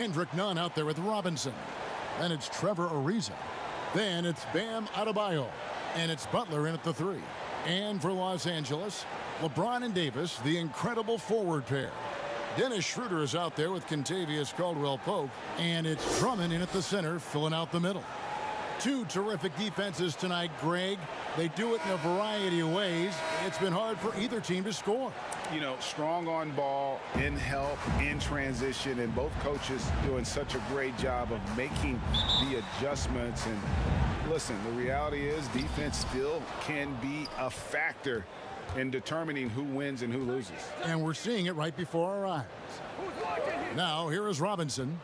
Kendrick Nunn out there with Robinson. Then it's Trevor Ariza. Then it's Bam Adebayo. And it's Butler in at the 3. And for Los Angeles, LeBron and Davis, the incredible forward pair. Dennis Schroeder is out there with Kentavious Caldwell-Pope. And it's Drummond in at the center, filling out the middle. Two terrific defenses tonight, Greg. They do it in a variety of ways. It's been hard for either team to score. You know, strong on ball, in help, in transition, and both coaches doing such a great job of making the adjustments. And listen, the reality is defense still can be a factor in determining who wins and who loses. And we're seeing it right before our eyes. Now, here is Robinson.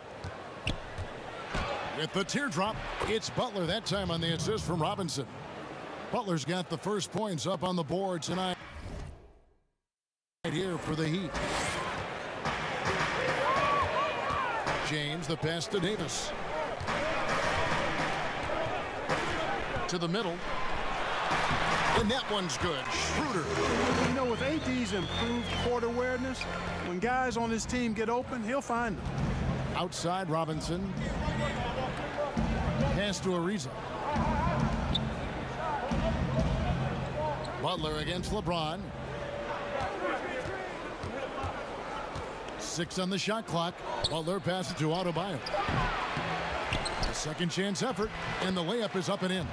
With the teardrop, it's Butler that time on the assist from Robinson. Butler's got the first points up on the board tonight here for the Heat. James, the pass to Davis. To the middle. And that one's good. Schroeder. You know, with AD's improved court awareness, when guys on his team get open, he'll find them. Outside, Robinson. Pass to Ariza. Butler against LeBron. 6 on the shot clock. Butler passes to Adebayo. A second chance effort, and the layup is up and in.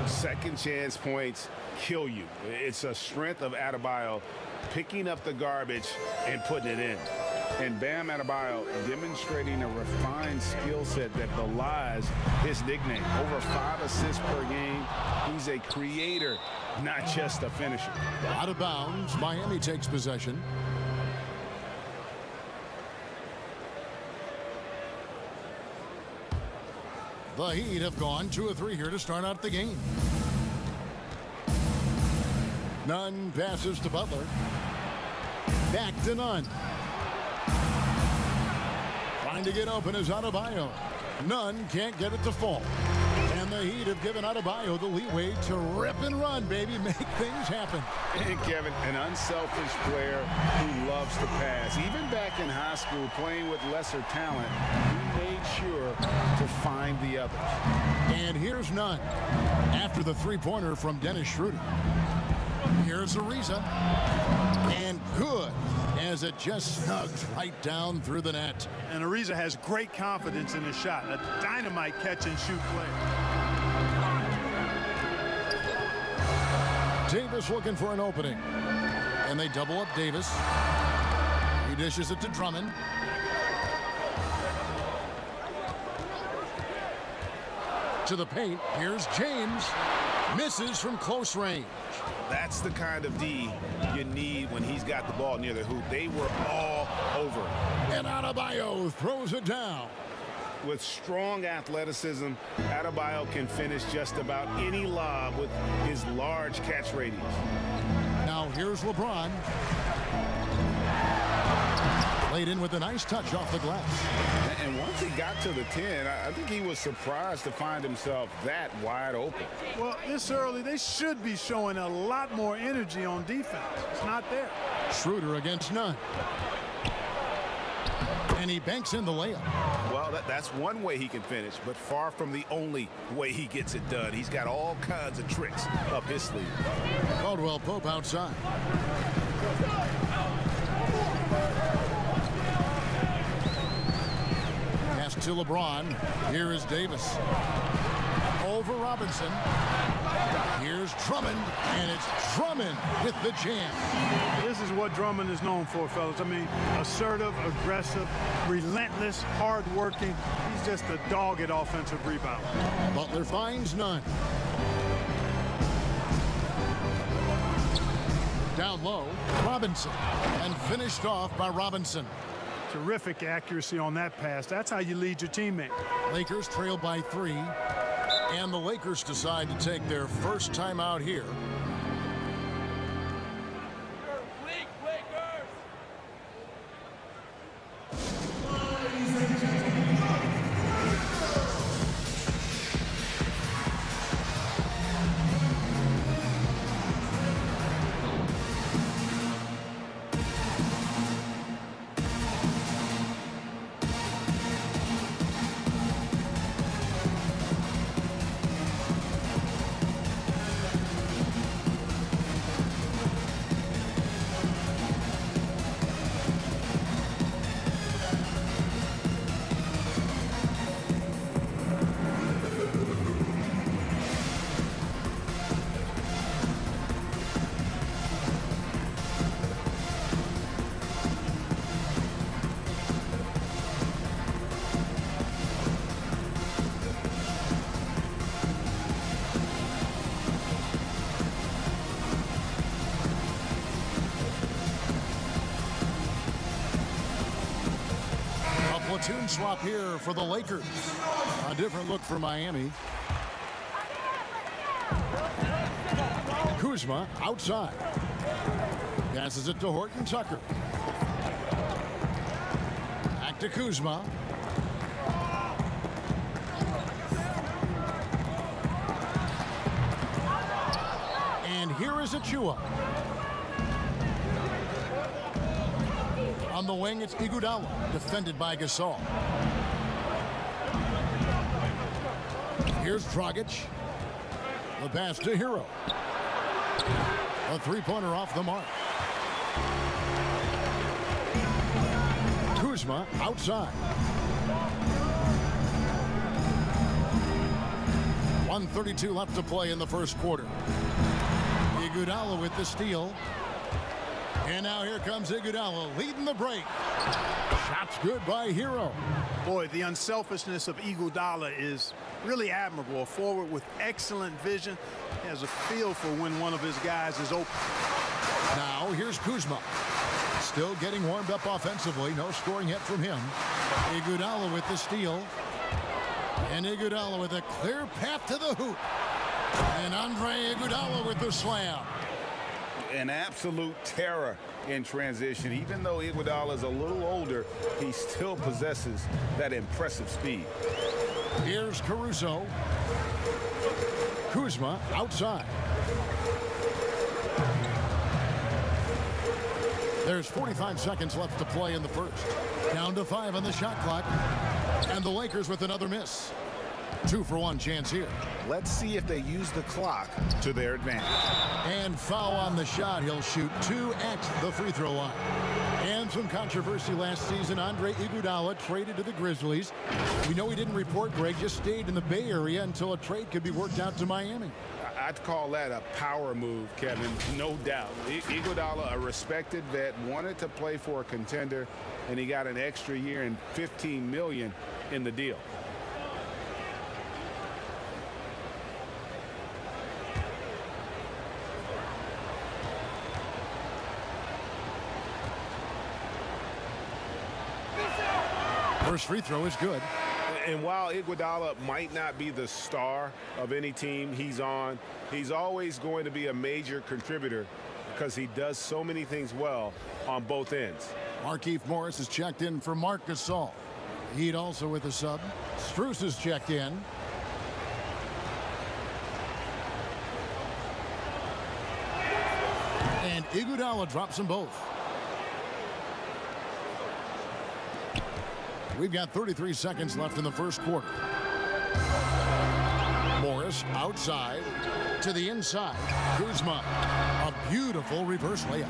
Second chance points kill you. It's a strength of Adebayo picking up the garbage and putting it in. And Bam Adebayo demonstrating a refined skill set that belies his nickname. Over 5 assists per game. He's a creator, not just a finisher. Out of bounds. Miami takes possession. The Heat have gone 2 of 3 here to start out the game. Nunn passes to Butler. Back to Nunn. Trying to get open is Adebayo. Nunn can't get it to fall. And the Heat have given Adebayo the leeway to rip and run, baby. Make things happen. And Kevin, an unselfish player who loves to pass. Even back in high school, playing with lesser talent, he made sure to find the others. And here's Nunn after the three-pointer from Dennis Schroeder. Here's Ariza. And good, as it just snugs right down through the net. And Ariza has great confidence in his shot. A dynamite catch-and-shoot player. Davis looking for an opening. And they double up Davis. He dishes it to Drummond. To the paint. Here's James. Misses from close range. That's the kind of D you need when he's got the ball near the hoop. They were all over. And Adebayo throws it down. With strong athleticism, Adebayo can finish just about any lob with his large catch radius. Now here's LeBron. Laid in with a nice touch off the glass. And once he got to the 10, I think he was surprised to find himself that wide open. Well, this early, they should be showing a lot more energy on defense. It's not there. Schroeder against Nunn. And he banks in the layup. Well, that's one way he can finish, but far from the only way he gets it done. He's got all kinds of tricks up his sleeve. Caldwell-Pope outside. Pass to LeBron. Here is Davis. Over Robinson. Here's Drummond, and it's Drummond with the jam. This is what Drummond is known for, fellas. I mean, assertive, aggressive, relentless, hard-working. He's just a dog at offensive rebound. Butler finds Nunn. Down low, Robinson, and finished off by Robinson. Terrific accuracy on that pass. That's how you lead your teammate. Lakers trail by 3. And the Lakers decide to take their first time out here. platoon swap here for the Lakers. A different look for Miami. Kuzma outside. Passes it to Horton Tucker. Back to Kuzma. And here is Achua. On the wing, it's Iguodala, defended by Gasol. Here's Dragic. The pass to Hero. A three-pointer off the mark. Kuzma outside. 1:32 left to play in the first quarter. Iguodala with the steal. And now here comes Iguodala leading the break. Shots good by Hero. Boy, the unselfishness of Iguodala is really admirable. A forward with excellent vision. He has a feel for when one of his guys is open. Now here's Kuzma. Still getting warmed up offensively. No scoring yet from him. Iguodala with the steal. And Iguodala with a clear path to the hoop. And Andre Iguodala with the slam. An absolute terror in transition. Even though Iguodala is a little older, he still possesses that impressive speed. Here's Caruso. Kuzma outside. There's 45 seconds left to play in the first. Down to 5 on the shot clock. And the Lakers with another miss. 2-for-1 chance here. Let's see if they use the clock to their advantage. And foul on the shot. He'll shoot 2 at the free throw line. And some controversy last season. Andre Iguodala traded to the Grizzlies. We know he didn't report, Greg, just stayed in the Bay Area until a trade could be worked out to Miami. I'd call that a power move, Kevin, no doubt. Iguodala, a respected vet, wanted to play for a contender, and he got an extra year and $15 million in the deal. First free throw is good. And while Iguodala might not be the star of any team he's on, he's always going to be a major contributor because he does so many things well on both ends. Markieff Morris is checked in for Marc Gasol. Heat also with a sub. Strus is checked in. And Iguodala drops them both. We've got 33 seconds left in the first quarter. Morris outside to the inside. Kuzma, a beautiful reverse layup.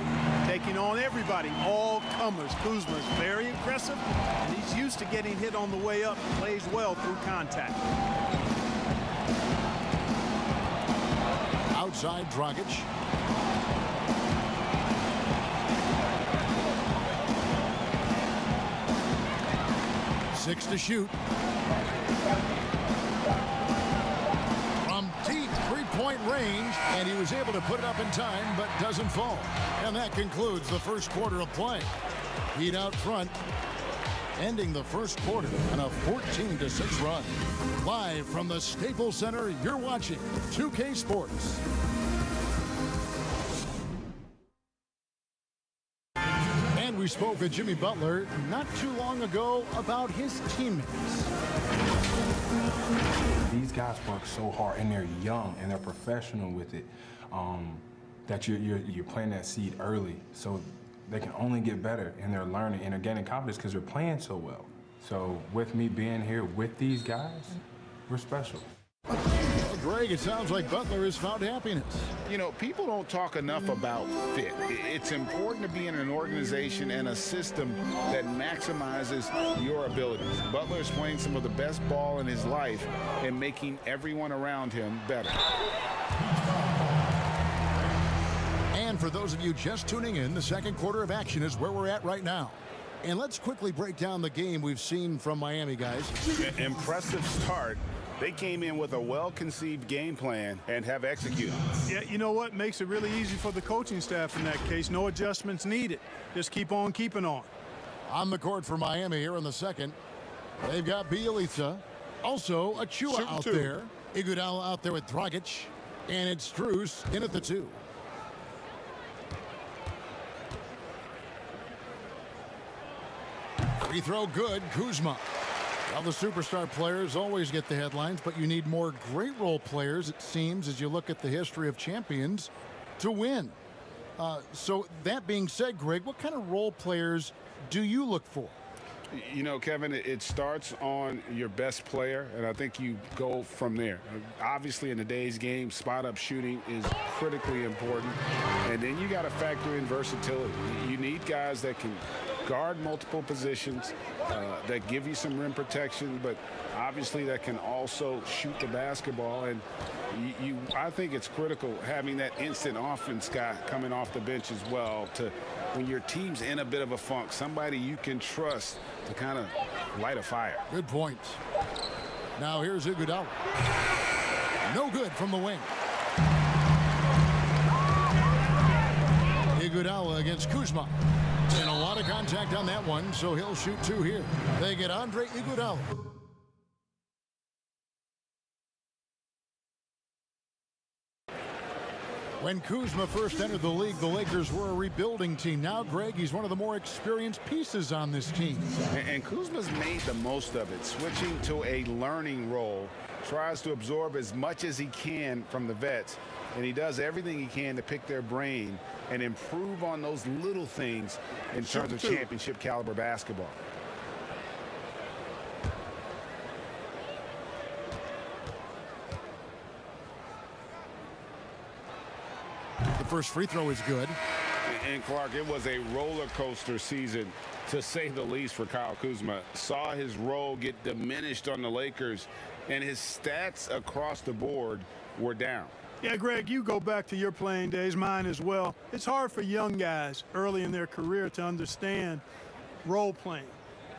Taking on everybody, all comers. Kuzma's very aggressive, and he's used to getting hit on the way up. Plays well through contact. Outside Dragic. Six to shoot. From deep three-point range, and he was able to put it up in time, but doesn't fall. And that concludes the first quarter of play. Heat out front, ending the first quarter on a 14-6 run. Live from the Staples Center, you're watching 2K Sports. We spoke with Jimmy Butler not too long ago about his teammates. These guys work so hard, and they're young, and they're professional with it, that you're planting that seed early, so they can only get better, and they're learning, and they're gaining confidence because they're playing so well. So with me being here with these guys, we're special. Well, Greg, it sounds like Butler has found happiness. You know, people don't talk enough about fit. It's important to be in an organization and a system that maximizes your abilities. Butler is playing some of the best ball in his life and making everyone around him better. And for those of you just tuning in, the second quarter of action is where we're at right now. And let's quickly break down the game we've seen from Miami, guys. Impressive start. They came in with a well-conceived game plan and have executed. Yeah, you know what? Makes it really easy for the coaching staff in that case. No adjustments needed. Just keep on keeping on. On the court for Miami here in the second. They've got Bielitsa. Also, Achua out there. Iguodala out there with Dragic. And it's Strus in at the 2. Free throw good. Kuzma. Well, the superstar players always get the headlines, but you need more great role players, it seems, as you look at the history of champions, to win. So that being said, Greg, what kind of role players do you look for? You know, Kevin, it starts on your best player, and I think you go from there. Obviously, in today's game, spot-up shooting is critically important, and then you got to factor in versatility. You need guys that can guard multiple positions, that give you some rim protection, but obviously that can also shoot the basketball. And I think it's critical having that instant offense guy coming off the bench as well, to when your team's in a bit of a funk, somebody you can trust to kind of light a fire. Good point. Now here's Iguodala. No good from the wing. Iguodala against Kuzma. And a lot of contact on that one, so he'll shoot 2 here. They get Andre Iguodala. When Kuzma first entered the league, the Lakers were a rebuilding team. Now, Greg, he's one of the more experienced pieces on this team. And Kuzma's made the most of it, switching to a learning role, tries to absorb as much as he can from the vets, and he does everything he can to pick their brain and improve on those little things in terms of championship caliber basketball. The first free throw is good. And Clark, it was a roller coaster season, to say the least, for Kyle Kuzma. Saw his role get diminished on the Lakers, and his stats across the board were down. Yeah, Greg, you go back to your playing days, mine as well. It's hard for young guys early in their career to understand role playing.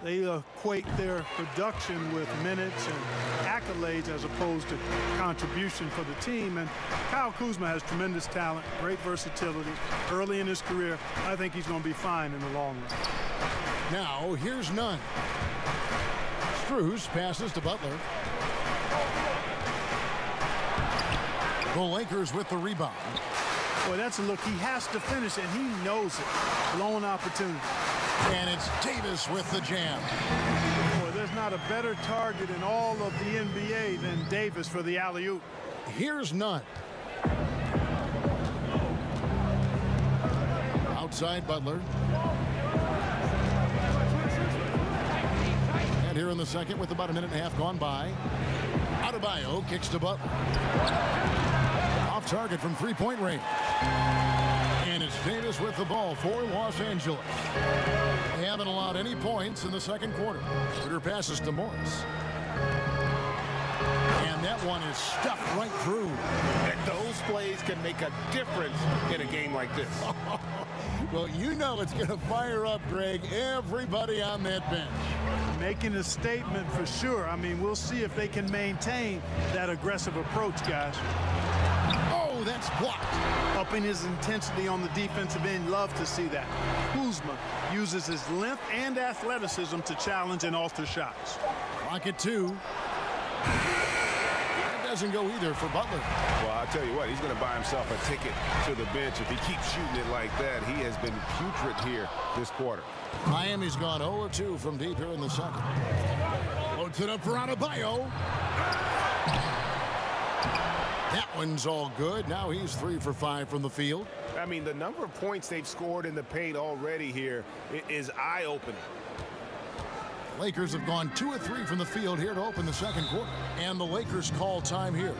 They equate their production with minutes and accolades as opposed to contribution for the team. And Kyle Kuzma has tremendous talent, great versatility. Early in his career, I think he's going to be fine in the long run. Now, here's none. Strus passes to Butler. The Lakers with the rebound. Boy, that's a look. He has to finish, and he knows it. Blown opportunity. And it's Davis with the jam. Boy, there's not a better target in all of the NBA than Davis for the alley-oop. Here's none. Outside Butler. And here in the second, with about a minute and a half gone by, Adebayo kicks to Butler. Off target from three-point range. And it's Davis with the ball for Los Angeles. They haven't allowed any points in the second quarter. Shooter passes to Morris. And that one is stuffed right through. And those plays can make a difference in a game like this. Well, you know it's going to fire up, Greg, everybody on that bench. Making a statement for sure. I mean, we'll see if they can maintain that aggressive approach, guys. Oh, that's blocked. Upping his intensity on the defensive end. Love to see that. Kuzma uses his length and athleticism to challenge and alter shots. Rocket 2. That doesn't go either for Butler. Well, I'll tell you what, he's going to buy himself a ticket to the bench. If he keeps shooting it like that, he has been putrid here this quarter. Miami's gone 0-2 from deep here in the second. Loads it up for Adebayo. That one's all good. Now he's 3 for 5 from the field. I mean, the number of points they've scored in the paint already here is eye-opening. Lakers have gone 2 of 3 from the field here to open the second quarter. And the Lakers call time here.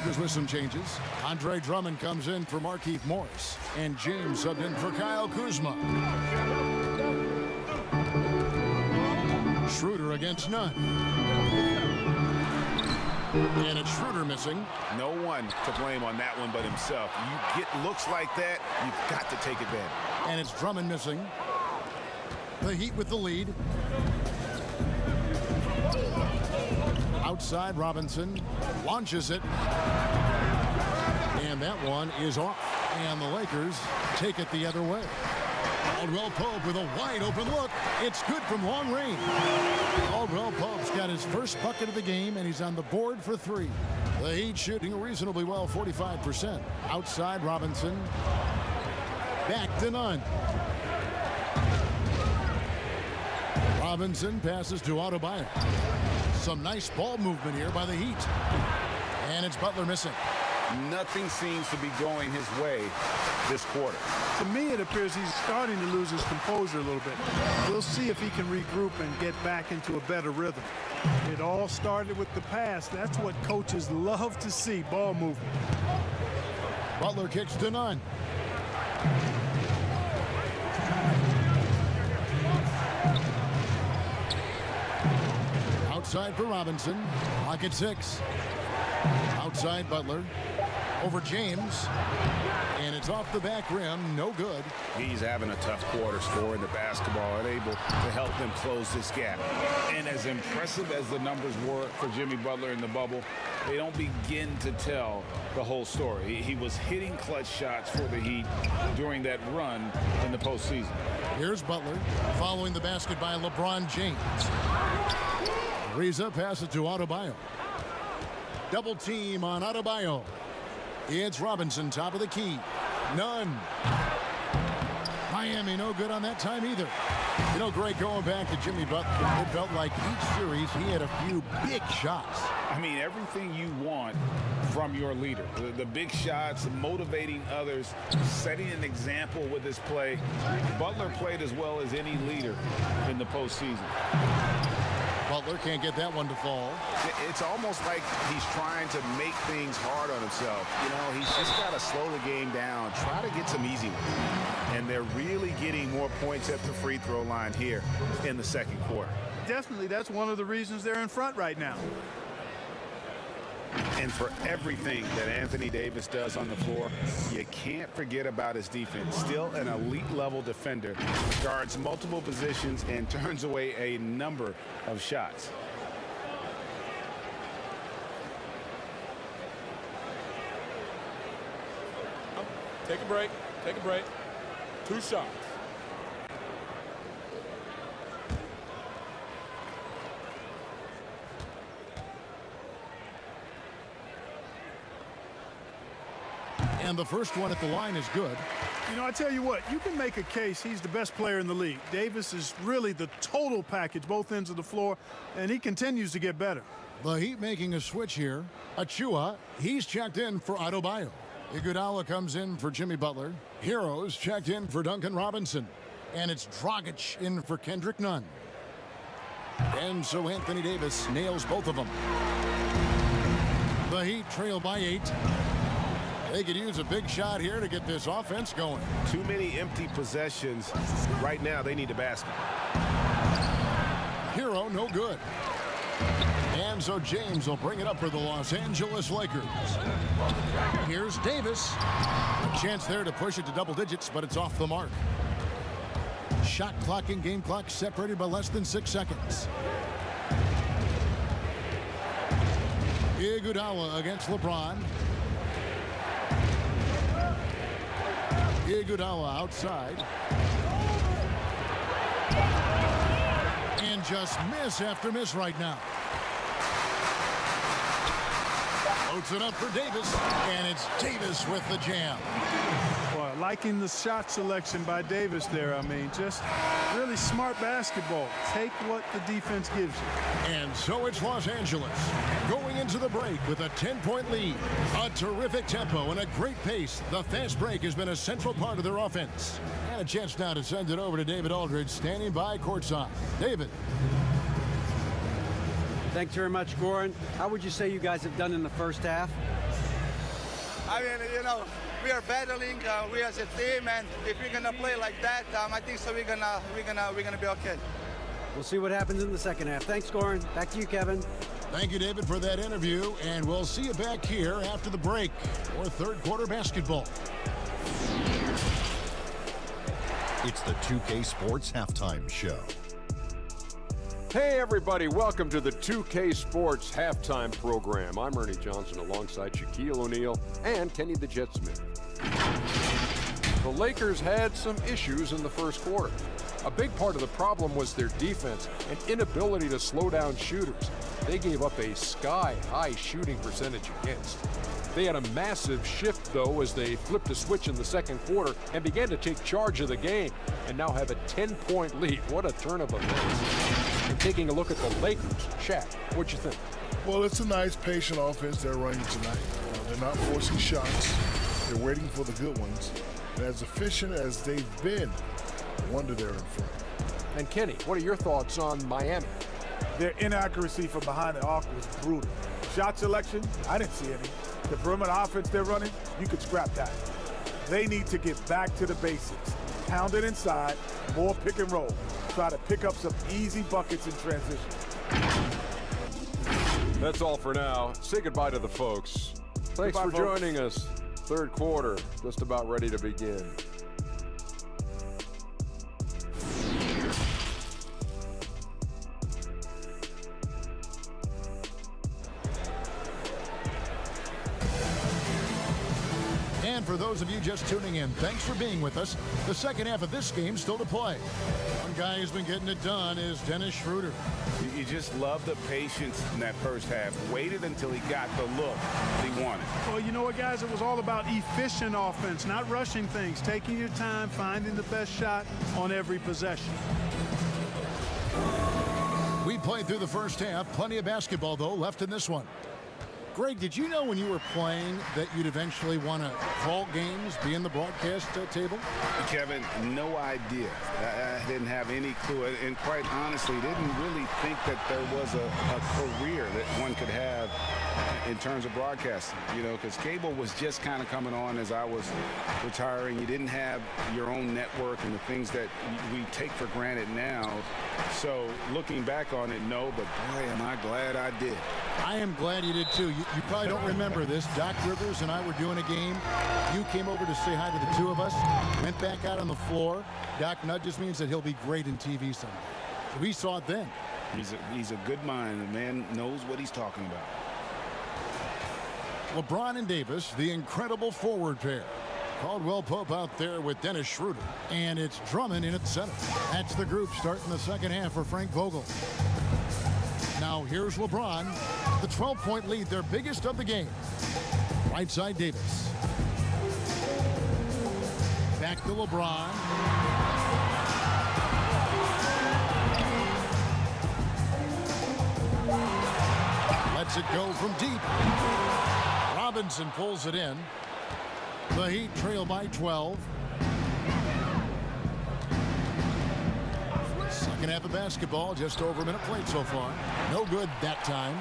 Lakers with some changes. Andre Drummond comes in for Markieff Morris. And James subbed in for Kyle Kuzma. Schroeder against Nunn. And it's Schroeder missing. No one to blame on that one but himself. You get looks like that, you've got to take advantage. And it's Drummond missing. The Heat with the lead. Outside, Robinson launches it. And that one is off. And the Lakers take it the other way. Caldwell Pope with a wide open look. It's good from long range. Caldwell Pope's got his first bucket of the game, and he's on the board for three. The Heat shooting reasonably well, 45%. Outside, Robinson. Back to Nunn. Robinson passes to Adebayo. Some nice ball movement here by the Heat. And it's Butler missing. Nothing seems to be going his way this quarter. To me, it appears he's starting to lose his composure a little bit. We'll see if he can regroup and get back into a better rhythm. It all started with the pass. That's what coaches love to see, ball movement. Butler kicks to Nunn. Outside for Robinson. Clock at 6. Outside Butler. Over James. And it's off the back rim. No good. He's having a tough quarter scoring the basketball and able to help them close this gap. And as impressive as the numbers were for Jimmy Butler in the bubble, they don't begin to tell the whole story. He was hitting clutch shots for the Heat during that run in the postseason. Here's Butler following the basket by LeBron James. Ariza passes to Adebayo. Double team on Adebayo. It's Robinson, top of the key. None. Miami no good on that time either. You know, Greg, going back to Jimmy Butler, it felt like each series he had a few big shots. I mean, everything you want from your leader. The big shots, motivating others, setting an example with his play. Butler played as well as any leader in the postseason. Butler can't get that one to fall. It's almost like he's trying to make things hard on himself. You know, he's just got to slow the game down, try to get some easy ones. And they're really getting more points at the free throw line here in the second quarter. Definitely, that's one of the reasons they're in front right now. And for everything that Anthony Davis does on the floor, you can't forget about his defense. Still an elite level defender, guards multiple positions and turns away a number of shots. Take a break. Take a break. 2 shots. And the first one at the line is good. You know, I tell you what, you can make a case he's the best player in the league. Davis is really the total package, both ends of the floor, and he continues to get better. The Heat making a switch here. Achua, he's checked in for Adebayo. Iguodala comes in for Jimmy Butler. Heroes checked in for Duncan Robinson. And it's Dragic in for Kendrick Nunn. And so Anthony Davis nails both of them. The Heat trail by 8. They could use a big shot here to get this offense going. Too many empty possessions. Right now, they need a basket. Hero, no good. And so James will bring it up for the Los Angeles Lakers. Here's Davis. A chance there to push it to double digits, but it's off the mark. Shot clock and game clock separated by less than 6 seconds. Iguodala against LeBron. Iguodala outside. And just miss after miss right now. Loads it up for Davis, and it's Davis with the jam. Well, liking the shot selection by Davis there. I mean, just really smart basketball. Take what the defense gives you. And so it's Los Angeles going into the break with a 10-point lead. A terrific tempo and a great pace. The fast break has been a central part of their offense. And a chance now to send it over to David Aldridge, standing by courtside. David. Thanks very much, Goran. How would you say you guys have done in the first half? I mean, you know, we are battling. We as a team, and if we're gonna play like that, I think so. We're gonna be okay. We'll see what happens in the second half. Thanks, Goran. Back to you, Kevin. Thank you, David, for that interview, and we'll see you back here after the break for third quarter basketball. It's the 2K Sports Halftime Show. Hey everybody, welcome to the 2K Sports Halftime Program. I'm Ernie Johnson alongside Shaquille O'Neal and Kenny the Jet Smith. The Lakers had some issues in the first quarter. A big part of the problem was their defense and inability to slow down shooters. They gave up a sky-high shooting percentage against. They had a massive shift, though, as they flipped a switch in the second quarter and began to take charge of the game and now have a 10-point lead. What a turn of events. And taking a look at the Lakers, Shaq, what'd you think? Well, it's a nice, patient offense they're running tonight. They're not forcing shots. They're waiting for the good ones. And as efficient as they've been, no wonder they're in front. And Kenny, what are your thoughts on Miami? Their inaccuracy from behind the arc was brutal. Shot selection, I didn't see any. The perimeter offense they're running, you could scrap that. They need to get back to the basics. Pound it inside, more pick and roll. Try to pick up some easy buckets in transition. That's all for now. Say goodbye to the folks. Thanks for joining us. Third quarter, just about ready to begin. And for those of you just tuning in, thanks for being with us. The second half of this game still to play. One guy who's been getting it done is Dennis Schroeder. You just love the patience in that first half. Waited until he got the look that he wanted. Well, you know what, guys? It was all about efficient offense, not rushing things, taking your time, finding the best shot on every possession. We played through the first half. Plenty of basketball, though, left in this one. Greg, did you know when you were playing that you'd eventually want to call games, be in the broadcast table? Kevin, no idea. I didn't have any clue. And quite honestly, didn't really think that there was a career that one could have in terms of broadcasting, you know, because cable was just kind of coming on as I was retiring. You didn't have your own network and the things that we take for granted now. So looking back on it, no, but boy, am I glad I did. I am glad you did, too. You probably don't remember this. Doc Rivers and I were doing a game. You came over to say hi to the two of us, went back out on the floor. Doc nudges means that he'll be great in TV someday. So we saw it then. He's a good mind. The man knows what he's talking about. LeBron and Davis, the incredible forward pair. Caldwell Pope out there with Dennis Schroeder. And it's Drummond in at center. That's the group starting the second half for Frank Vogel. Now here's LeBron. The 12-point lead, their biggest of the game. Right side Davis. Back to LeBron. Lets it go from deep. Robinson pulls it in. The Heat trail by 12. Second half of basketball, just over a minute played so far. No good that time.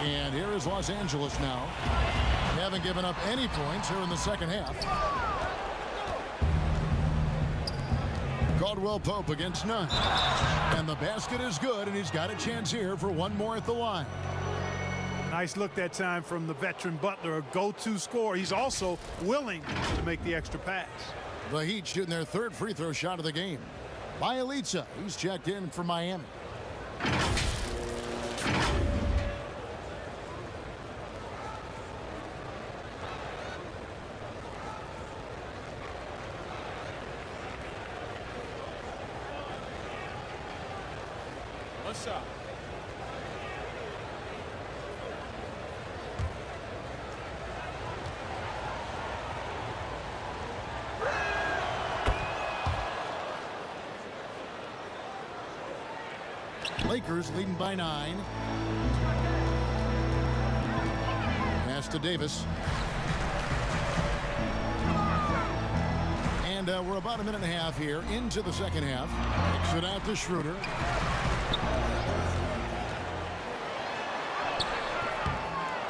And here is Los Angeles now. They haven't given up any points here in the second half. Caldwell Pope against none. And the basket is good, and he's got a chance here for one more at the line. Nice look that time from the veteran Butler, a go-to scorer. He's also willing to make the extra pass. The Heat shooting their third free throw shot of the game. Bielitsa, he's checked in for Miami. What's up? Lakers leading by 9. Pass to Davis. And we're about a minute and a half here into the second half. Kicks it out to Schroeder.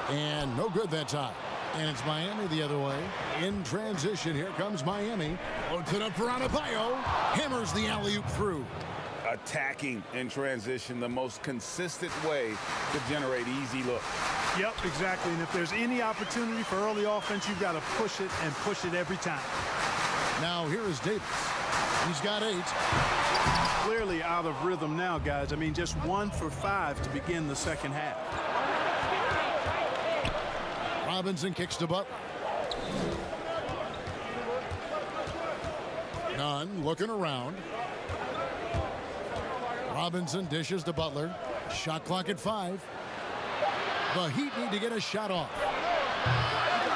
And no good that time. And it's Miami the other way. In transition, here comes Miami. Loads it up for Adebayo. Hammers the alley-oop through. Attacking in transition, the most consistent way to generate easy looks. Yep, exactly. And if there's any opportunity for early offense, you've got to push it and push it every time. Now here is Davis. He's got 8. Clearly out of rhythm now, guys. I mean, just 1 for 5 to begin the second half. Robinson kicks to Butler. Nunn looking around. Robinson dishes to Butler. Shot clock at 5. The Heat need to get a shot off.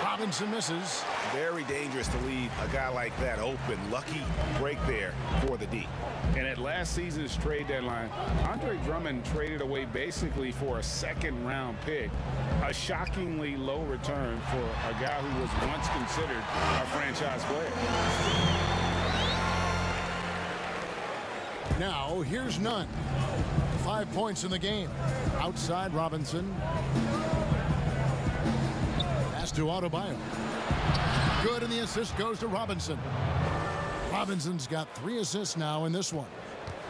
Robinson misses. Very dangerous to leave a guy like that open. Lucky break there for the D. And at last season's trade deadline, Andre Drummond traded away basically for a second-round pick. A shockingly low return for a guy who was once considered a franchise player. Now, here's Nunn. 5 points in the game. Outside Robinson. Pass to Adebayo. Good, and the assist goes to Robinson. Robinson's got 3 assists now in this one.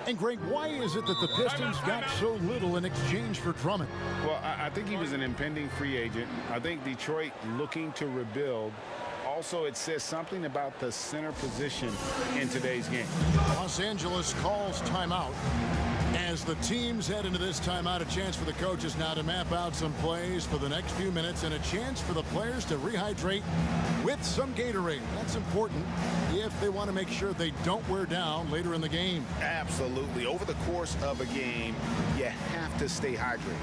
And Greg, why is it that the Pistons got so little in exchange for Drummond? Well, I think he was an impending free agent. I think Detroit looking to rebuild. Also, it says something about the center position in today's game. Los Angeles calls timeout. As the teams head into this timeout, a chance for the coaches now to map out some plays for the next few minutes and a chance for the players to rehydrate with some Gatorade. That's important if they want to make sure they don't wear down later in the game. Absolutely. Over the course of a game, you have to stay hydrated.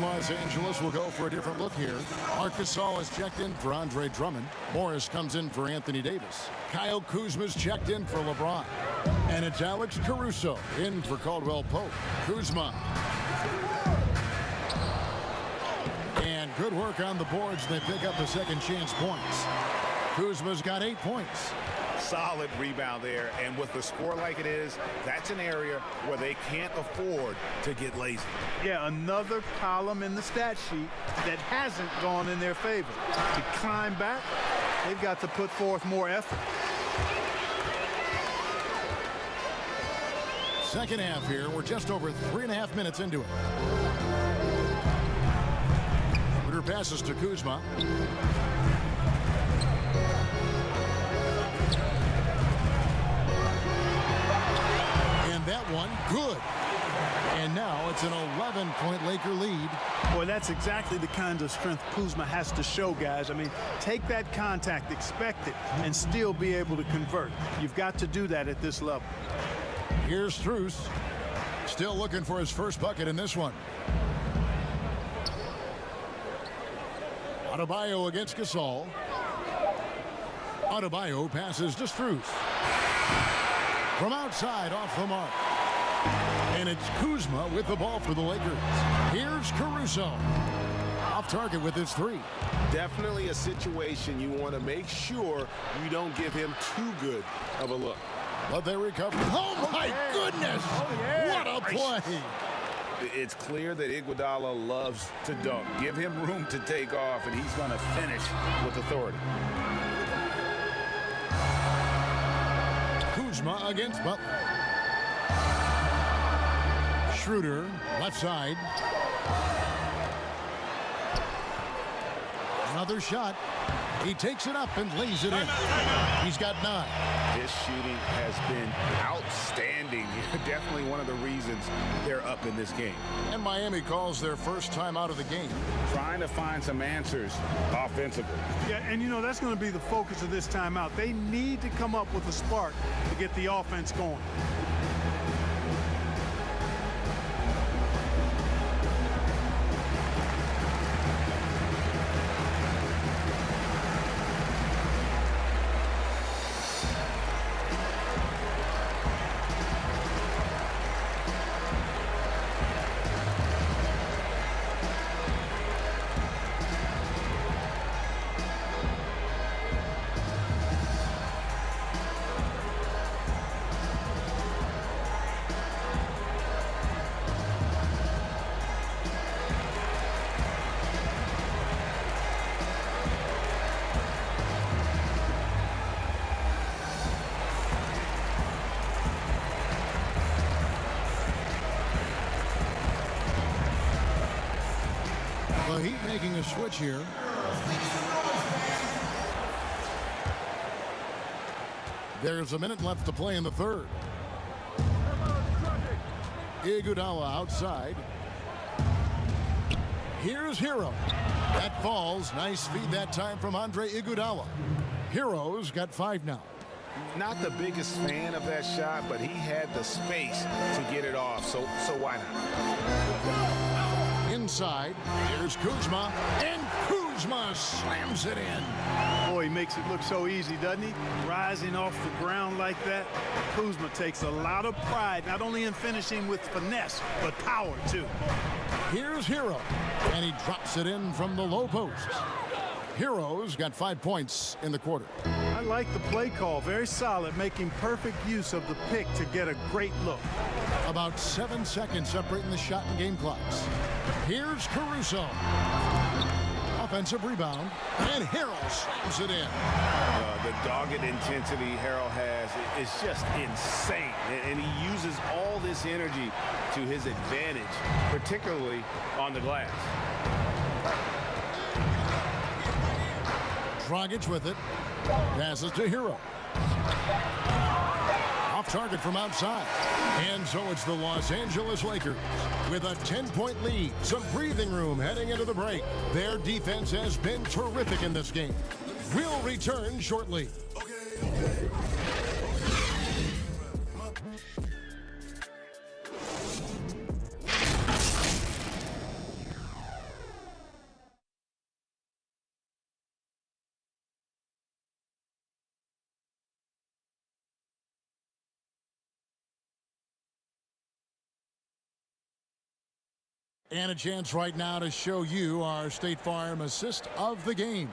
Los Angeles will go for a different look here. Marc Gasol is checked in for Andre Drummond. Morris comes in for Anthony Davis. Kyle Kuzma's checked in for LeBron. And it's Alex Caruso in for Caldwell Pope. Kuzma. And good work on the boards. They pick up the second chance points. Kuzma's got 8 points. Solid rebound there, and with the score like it is, that's an area where they can't afford to get lazy. Yeah, another column in the stat sheet that hasn't gone in their favor. To climb back, they've got to put forth more effort. Second half here. We're just over 3.5 minutes into it. Ritter passes to Kuzma. That one good, and now it's an 11-point Laker lead. Boy, that's exactly the kind of strength Kuzma has to show, guys. I mean, take that contact, expect it, and still be able to convert. You've got to do that at this level. Here's Strus, still looking for his first bucket in this one. Adebayo against Gasol. Adebayo passes to Strus. From outside, off the mark. And it's Kuzma with the ball for the Lakers. Here's Caruso. Off target with his 3. Definitely a situation you want to make sure you don't give him too good of a look. But they recover. Oh, my goodness! What a play! It's clear that Iguodala loves to dunk. Give him room to take off, and he's going to finish with authority. Kuzma against Butler. Schroeder, left side. Another shot. He takes it up and lays it in. He's got 9. His shooting has been outstanding. Definitely one of the reasons they're up in this game. And Miami calls their first time out of the game. Trying to find some answers offensively. Yeah, and you know, that's going to be the focus of this timeout. They need to come up with a spark to get the offense going. The Heat making a switch here. There's a minute left to play in the third. Iguodala outside. Here's Hero. That falls. Nice feed that time from Andre Iguodala. Hero's got 5 now. Not the biggest fan of that shot, but he had the space to get it off, so why not? Inside, here's Kuzma, and Kuzma slams it in. Boy, he makes it look so easy, doesn't he? Rising off the ground like that. Kuzma takes a lot of pride, not only in finishing with finesse, but power, too. Here's Hero, and he drops it in from the low post. Hero's got 5 points in the quarter. I like the play call. Very solid, making perfect use of the pick to get a great look. About 7 seconds separating the shot and game clocks. Here's Caruso. Offensive rebound, and Harrell slams it in. The dogged intensity Harrell has is just insane, and he uses all this energy to his advantage, particularly on the glass. Dragic with it. Passes to Hero. Off target from outside. And so it's the Los Angeles Lakers with a 10-point lead. Some breathing room heading into the break. Their defense has been terrific in this game. We'll return shortly. And a chance right now to show you our State Farm assist of the game.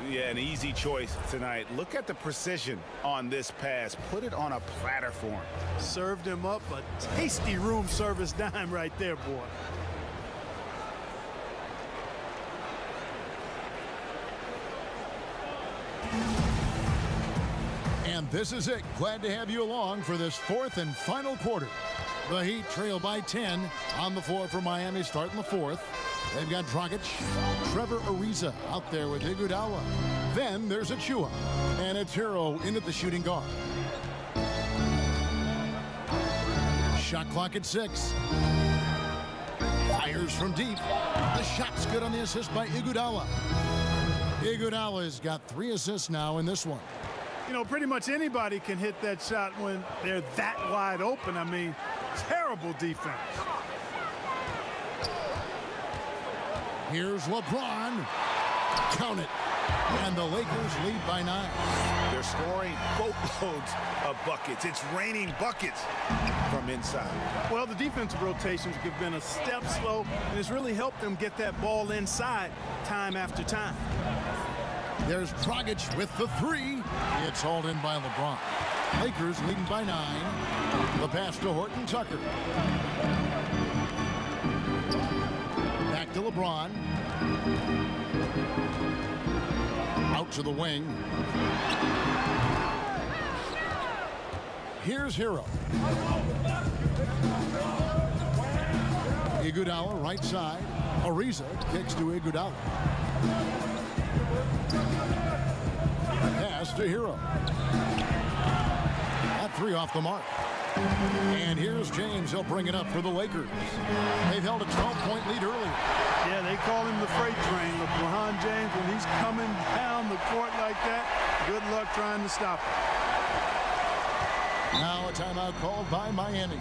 Yeah, an easy choice tonight. Look at the precision on this pass. Put it on a platter for him. Served him up a tasty room service dime right there, boy. And this is it. Glad to have you along for this fourth and final quarter. The Heat trail by 10 on the floor for Miami starting the fourth. They've got Dragic, Trevor Ariza out there with Iguodala. Then there's Achua, and it's Hero in at the shooting guard. Shot clock at 6. Fires from deep. The shot's good on the assist by Iguodala. Iguodala's got 3 assists now in this one. You know, pretty much anybody can hit that shot when they're that wide open. I mean, terrible defense. Here's LeBron. Count it. And the Lakers lead by 9. They're scoring boatloads of buckets. It's raining buckets from inside. Well, the defensive rotations have been a step slow, and it's really helped them get that ball inside time after time. There's Dragic with the 3. It's hauled in by LeBron. Lakers leading by 9. The pass to Horton Tucker. Back to LeBron. Out to the wing. Here's Hero. Iguodala right side. Ariza kicks to Iguodala. Pass to Hero. That 3 off the mark. And here's James. He'll bring it up for the Lakers. They've held a 12-point lead earlier. Yeah, they call him the freight train. LeBron James, when he's coming down the court like that, good luck trying to stop him. Now a timeout called by Miami.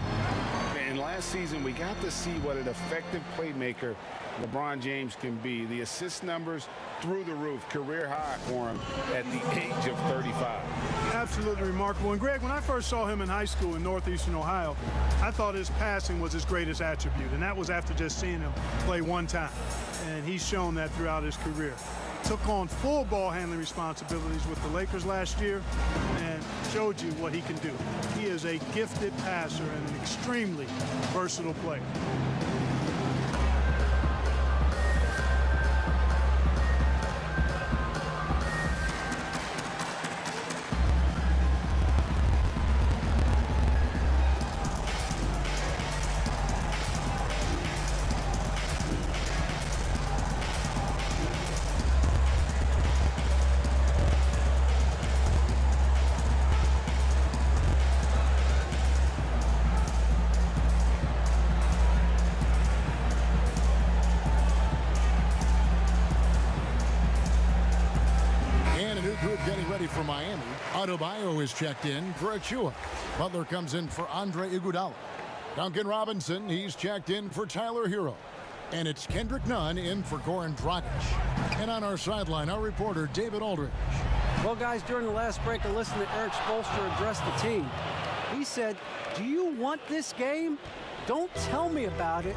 And last season, we got to see what an effective playmaker LeBron James can be. The assist numbers through the roof, career high for him at the age of 35. Absolutely remarkable. And Greg, when I first saw him in high school in Northeastern Ohio, I thought his passing was his greatest attribute, and that was after just seeing him play one time. And he's shown that throughout his career. Took on full ball handling responsibilities with the Lakers last year and showed you what he can do. He is a gifted passer and an extremely versatile player. ready for Miami. Adebayo is checked in for Achua. Butler comes in for Andre Iguodala. Duncan Robinson, he's checked in for Tyler Hero. And it's Kendrick Nunn in for Goran Dragic. And on our sideline, our reporter, David Aldridge. Well, guys, during the last break, I listened to Eric Spoelstra address the team. He said, do you want this game? Don't tell me about it.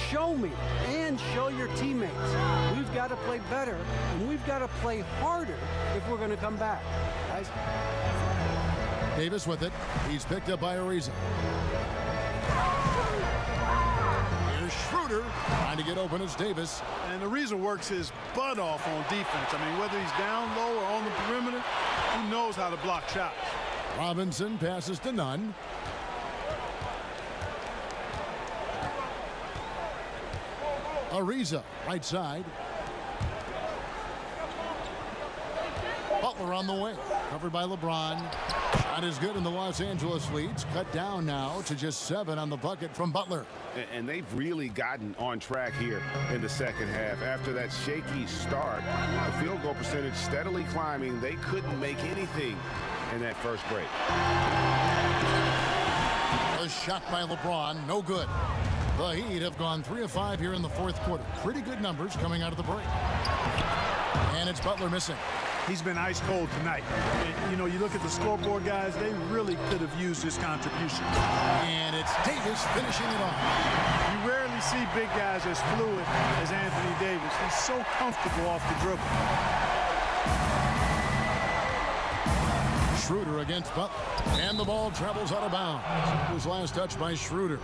Show me and show your teammates. We've got to play better, and we've got to play harder if we're going to come back. Guys. Davis with it. He's picked up by Ariza. Here's Schroeder trying to get open as Davis. And Ariza works his butt off on defense. I mean, whether he's down low or on the perimeter, he knows how to block shots. Robinson passes to Nunn. Ariza, right side. Butler on the way. Covered by LeBron. Shot is good, and the Los Angeles leads cut down now to just 7 on the bucket from Butler. And they've really gotten on track here in the second half. After that shaky start, the field goal percentage steadily climbing. They couldn't make anything in that first break. A shot by LeBron, no good. The Heat have gone 3 of 5 here in the fourth quarter. Pretty good numbers coming out of the break. And it's Butler missing. He's been ice cold tonight. And, you know, you look at the scoreboard, guys, they really could have used his contribution. And it's Davis finishing it off. You rarely see big guys as fluid as Anthony Davis. He's so comfortable off the dribble. Schroeder against Butler. And the ball travels out of bounds. It was last touched by Schroeder.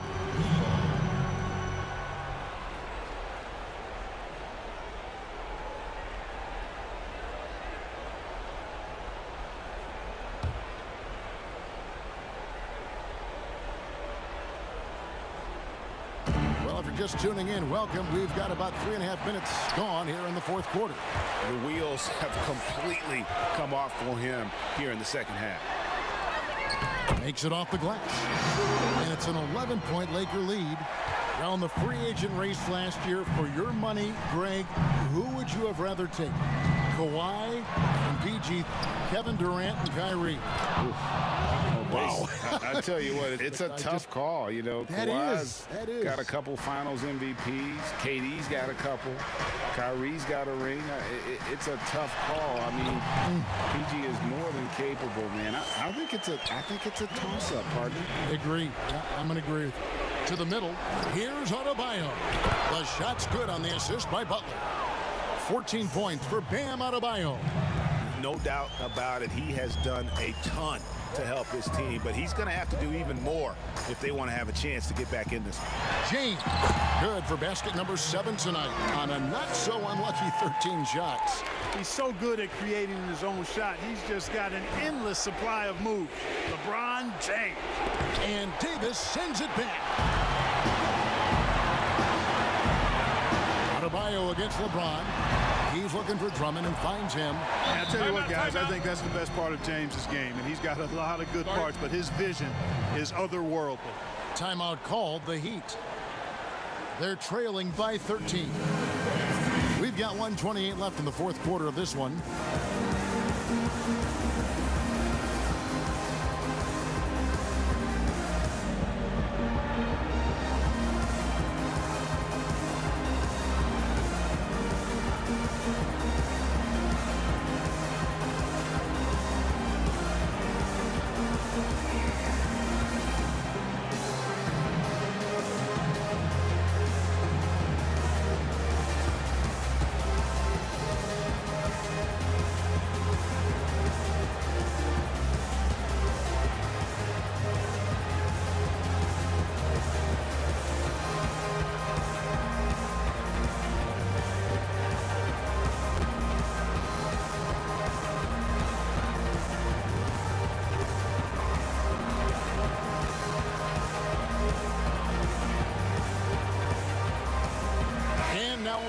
Just tuning in, welcome. We've got about 3.5 minutes gone here in the fourth quarter. The wheels have completely come off for him here in the second half. Makes it off the glass. And it's an 11-point Laker lead. Now in the free agent race last year, for your money, Greg, who would you have rather taken? Kawhi and PG, Kevin Durant and Kyrie. Wow. I tell you what, it's a tough call. You know, Kawhi's got a couple finals MVPs. KD's got a couple. Kyrie's got a ring. It's a tough call. I mean, PG is more than capable, man. I think it's a toss-up, partner. Agree. Yeah, I'm going to agree with you. To the middle, here's Adebayo. The shot's good on the assist by Butler. 14 points for Bam Adebayo. No doubt about it. He has done a ton to help his team, but he's going to have to do even more if they want to have a chance to get back in this one. James, good for basket number 7 tonight on a not-so-unlucky 13 shots. He's so good at creating his own shot. He's just got an endless supply of moves. LeBron James. And Davis sends it back. Adebayo against LeBron. He's looking for Drummond and finds him. And I'll tell you what, guys, I think that's the best part of James's game. And he's got a lot of good parts, but his vision is otherworldly. Timeout called, the Heat. They're trailing by 13. We've got 1:28 left in the fourth quarter of this one.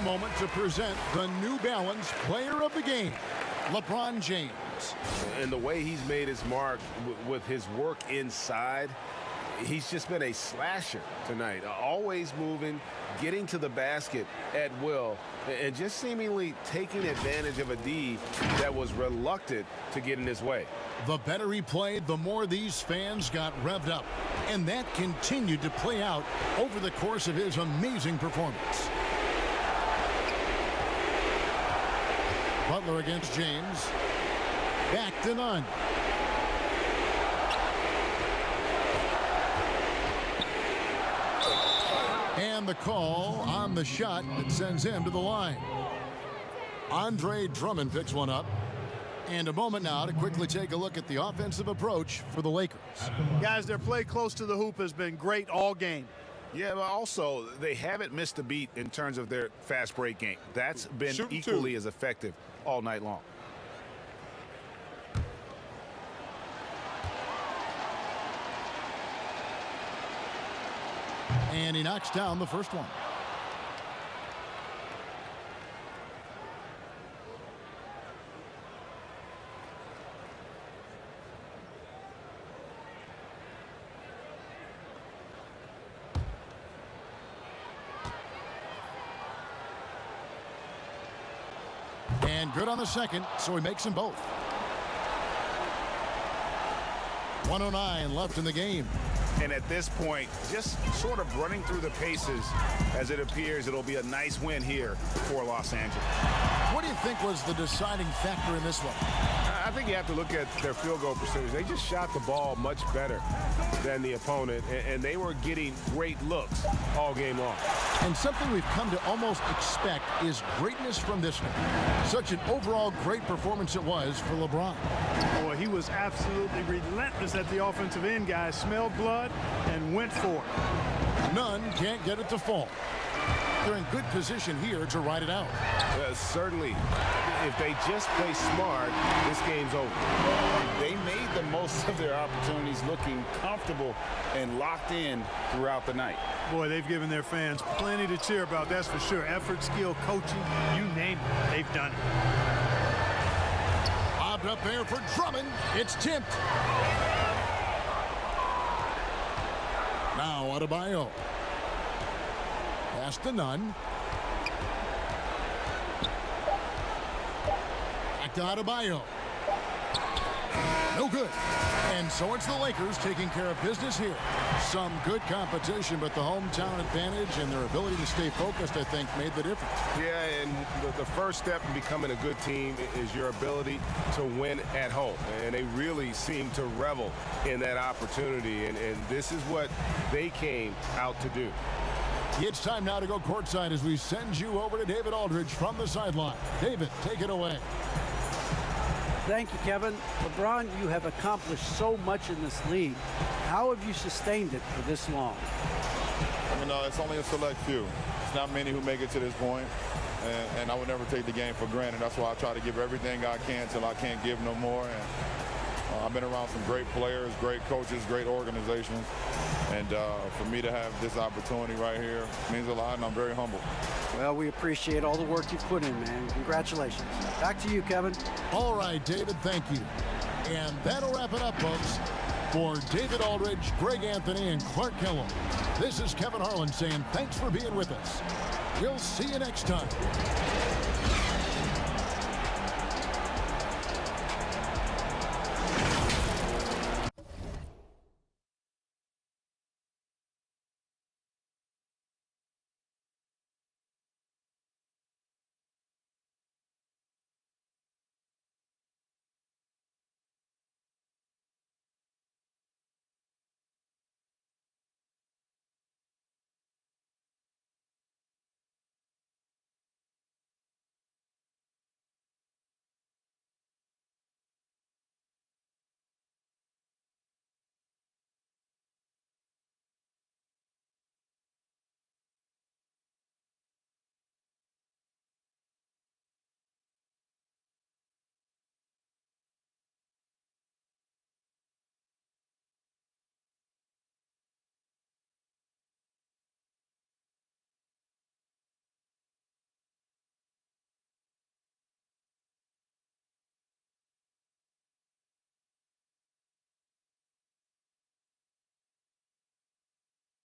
Moment to present the New Balance Player of the Game, LeBron James. And the way he's made his mark with his work inside, he's just been a slasher tonight. Always moving, getting to the basket at will, and just seemingly taking advantage of a D that was reluctant to get in his way. The better he played, the more these fans got revved up. And that continued to play out over the course of his amazing performance. Butler against James. Back to none. And the call on the shot that sends him to the line. Andre Drummond picks one up. And a moment now to quickly take a look at the offensive approach for the Lakers. Guys, their play close to the hoop has been great all game. Yeah, but also they haven't missed a beat in terms of their fast break game. That's been equally as effective all night long. And he knocks down the first one. And good on the second, so he makes them both. 1:09 left in the game. And at this point, just sort of running through the paces as it appears it'll be a nice win here for Los Angeles. What do you think was the deciding factor in this one? I think you have to look at their field goal percentage. They just shot the ball much better than the opponent, and they were getting great looks all game long. And something we've come to almost expect is greatness from this one. Such an overall great performance it was for LeBron. Boy, he was absolutely relentless at the offensive end, guys. Smelled blood and went for it. None can't get it to fall. They're in good position here to ride it out. Certainly, if they just play smart, this game's over. They made the most of their opportunities, looking comfortable and locked in throughout the night. Boy, they've given their fans plenty to cheer about, that's for sure. Effort, skill, coaching, you name it, they've done it. Lobbed up there for Drummond. It's tipped. Now Adebayo. Pass to none. Back to Adebayo. No good. And so it's the Lakers taking care of business here. Some good competition, but the hometown advantage and their ability to stay focused, I think, made the difference. Yeah, and the first step in becoming a good team is your ability to win at home. And they really seem to revel in that opportunity. And this is what they came out to do. It's time now to go courtside as we send you over to David Aldridge from the sideline. David, take it away. Thank you, Kevin. LeBron, you have accomplished so much in this league. How have you sustained it for this long? You know, it's only a select few. It's not many who make it to this point, and I would never take the game for granted. That's why I try to give everything I can till I can't give no more. And I've been around some great players, great coaches, great organizations, and for me to have this opportunity right here means a lot, and I'm very humble. Well, we appreciate all the work you've put in, man. Congratulations. Back to you, Kevin. All right, David, thank you. And that'll wrap it up, folks. For David Aldridge, Greg Anthony, and Clark Kellogg, this is Kevin Harlan saying thanks for being with us. We'll see you next time.